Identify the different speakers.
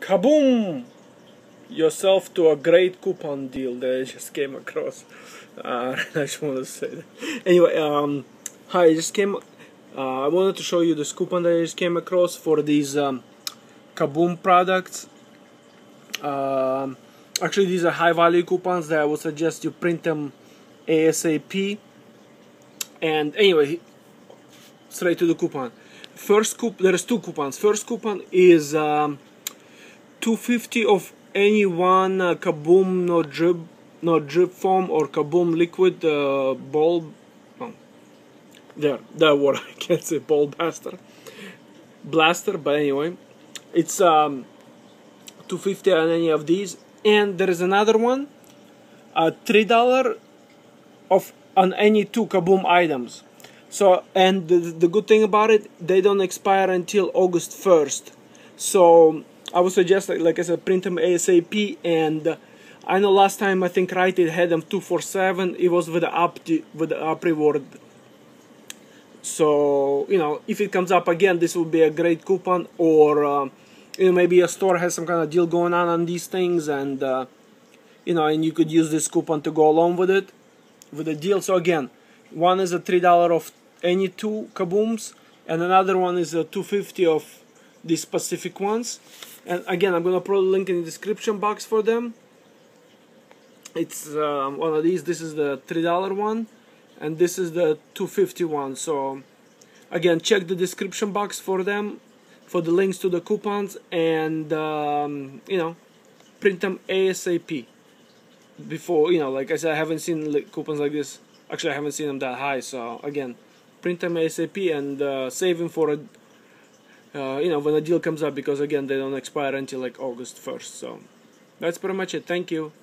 Speaker 1: Kaboom! Yourself to a great coupon deal that I just came across. I just wanted to say that. Anyway, hi, I wanted to show you this coupon that I just came across for these Kaboom products. Actually, these are high value coupons that I would suggest you print them ASAP. And anyway, straight to the coupon. There's two coupons. First coupon is 250 of any one Kaboom no drip foam or Kaboom liquid ball. Oh, that word I can't say, ball blaster. But anyway, it's 250 on any of these. And there is another one, $3 on any two Kaboom items. So, and the good thing about it, they don't expire until August 1st. So I would suggest, like I said, print them ASAP. And I know last time I think Rite Aid had them 2 for $7. It was with the up reward. So if it comes up again, this will be a great coupon. Or maybe a store has some kind of deal going on these things, and and you could use this coupon to go along with it, with the deal. So again, one is a $3 of any two Kabooms, and another one is a $2.50 of these specific ones. And again, I'm gonna put a link in the description box for them. It's one of these. This is the $3 one, and this is the $2.50 one. So again, check the description box for them, for the links to the coupons, and print them ASAP. Before, like I said, I haven't seen coupons like this. Actually, I haven't seen them that high. So again, print them ASAP and save them for when a deal comes up, because again, they don't expire until like August 1st. So that's pretty much it. Thank you.